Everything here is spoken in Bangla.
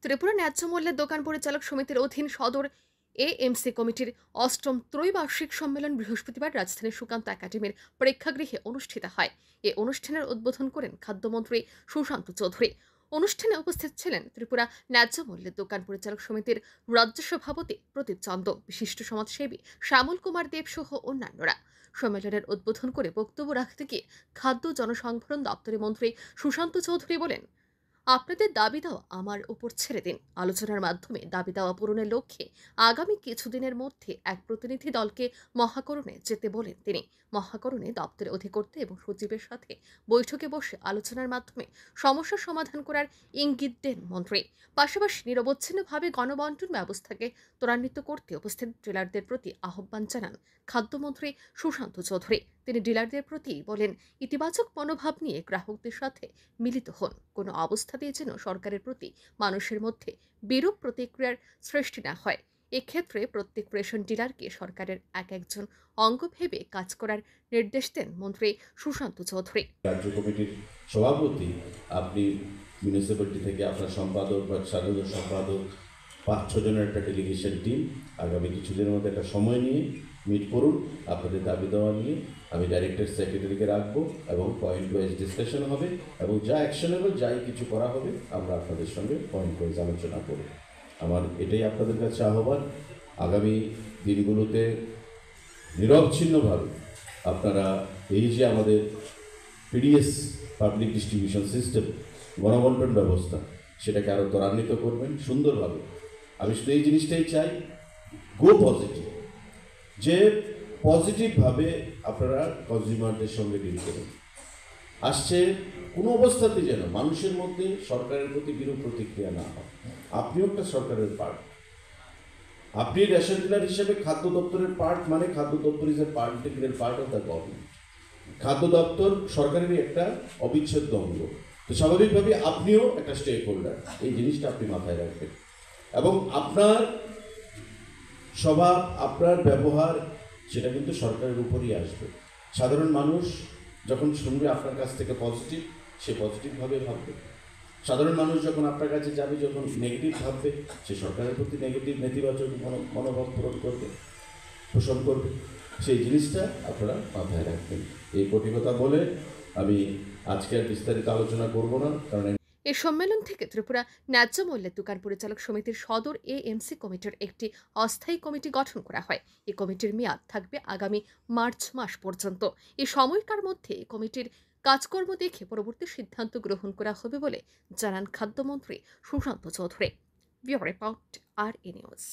ত্রিপুরা ন্যায্য মূল্যের দোকান পরিচালক সমিতির অধীন সদর এএমসি কমিটির অষ্টম ত্রৈবার্ষিক সম্মেলন বৃহস্পতিবার রাজধানীর সুকান্ত একাডেমির প্রেক্ষাগৃহে অনুষ্ঠিত হয়। এই অনুষ্ঠানের উদ্বোধন করেন খাদ্যমন্ত্রী সুশান্ত চৌধুরী। অনুষ্ঠানে উপস্থিত ছিলেন ত্রিপুরা ন্যায্য মূল্যের দোকান পরিচালক সমিতির রাজ্য সভাপতি প্রদীপ চন্দ, বিশিষ্ট সমাজসেবী শ্যামল কুমার দেব সহ অন্যান্যরা। সম্মেলনের উদ্বোধন করে বক্তব্য রাখতে গিয়ে খাদ্য জনসংভরণ দপ্তরের মন্ত্রী সুশান্ত চৌধুরী বলেন, আপনাদের দাবি দেওয়া আমার উপর ছেড়ে দিন। আলোচনার মাধ্যমে দাবি দেওয়া পূরণের লক্ষ্যে আগামী কিছুদিনের মধ্যে এক প্রতিনিধি দলকে মহাকরণে যেতে বলেন তিনি। মহাকরণে দপ্তরের অধিকর্তা এবং সচিবের সাথে বৈঠকে বসে আলোচনার মাধ্যমে সমস্যার সমাধান করার ইঙ্গিত দেন মন্ত্রী। পাশাপাশি নিরবচ্ছিন্নভাবে গণবন্টন ব্যবস্থাকে ত্বরান্বিত করতে উপস্থিত ডিলারদের প্রতি আহ্বান জানান খাদ্যমন্ত্রী সুশান্ত চৌধুরী। তিনি ডিলারদের প্রতি বলেন, ইতিবাচক মনোভাব নিয়ে গ্রাহকদের সাথে মিলিত হন। কোনো অবস্থাতেই যেন সরকারের প্রতি মানুষের মধ্যে বিরূপ প্রতিক্রিয়ার সৃষ্টি না হয়। এক্ষেত্রে প্রত্যেক রেশন ডিলারকে সরকারের একজন অঙ্গ ভেবে কাজ করার নির্দেশ দেন মন্ত্রী সুশান্ত চৌধুরী। রাজ্য কমিটির সভাপতি, আপনি মিউনিসিপ্যালিটি থেকে আপনার সম্পাদক বা সাধারণ সম্পাদক 5-6 জনের একটা ডেলিগেশন টিম আগামী কিছুদিনের মধ্যে একটা সময় নিয়ে মিট করুন। আপনাদের দাবি দেওয়া নিয়ে আমি ডাইরেক্টর সেক্রেটারিকে রাখবো এবং পয়েন্ট ওয়াইজ ডিসকাশন হবে এবং যা অ্যাকশনেবল যাই কিছু করা হবে আমরা আপনাদের সঙ্গে পয়েন্ট ওয়াইজ আলোচনা করব। আমার এটাই আপনাদের কাছে আহ্বান, আগামী দিনগুলোতে নিরবচ্ছিন্নভাবে আপনারা এই যে আমাদের পিডিএস পাবলিক ডিস্ট্রিবিউশন সিস্টেম গণবন্টন ব্যবস্থা সেটাকে আরও ত্বরান্বিত করবেন সুন্দরভাবে। আমি শুধু এই জিনিসটাই চাই, গো পজিটিভ, যে পজিটিভভাবে আপনারা কনজিউমারদের সঙ্গে ডিল করুন। আসছে কোনো অবস্থাতে যেন মানুষের মধ্যে সরকারের প্রতি বিরূপ প্রতিক্রিয়া না হয়। আপনিও একটা সরকারের পার্ট, আপনি রেশন ডিলার হিসেবে খাদ্য দপ্তরের পার্ট, মানে খাদ্য দপ্তর is a part of the government. খাদ্য দপ্তর সরকারেরই একটা অবিচ্ছেদ্য অঙ্গ, তো স্বাভাবিকভাবে আপনিও একটা স্টেক হোল্ডার। এই জিনিসটা আপনি মাথায় রাখবেন এবং আপনার স্বভাব, আপনার ব্যবহার সেটা কিন্তু সরকারের উপরই আসবে। সাধারণ মানুষ যখন শুনবে আপনার কাছ থেকে পজিটিভ, সে পজিটিভভাবে ভাববে। সাধারণ মানুষ যখন আপনার কাছে যাবে, যখন নেগেটিভ ভাববে, সে সরকারের প্রতি নেগেটিভ নেতিবাচক মনোভাব পোষণ করবে। সেই জিনিসটা আপনারা মাথায় রাখবেন। এই কটি কথা বলে আমি আজকে আর বিস্তারিত আলোচনা করব না, কারণ এই সম্মেলন থেকে ত্রিপুরা ন্যায্য মূল্যের দোকান পরিচালক সমিতির সদর এএমসি কমিটির একটি অস্থায়ী কমিটি গঠন করা হয়। এই কমিটির মেয়াদ থাকবে আগামী মার্চ মাস পর্যন্ত। এই সময়কার মধ্যে এই কমিটির কাজকর্ম দেখে পরবর্তী সিদ্ধান্ত গ্রহণ করা হবে বলে জানান খাদ্যমন্ত্রী Sushanta Chowdhury. Bureau report, RE news.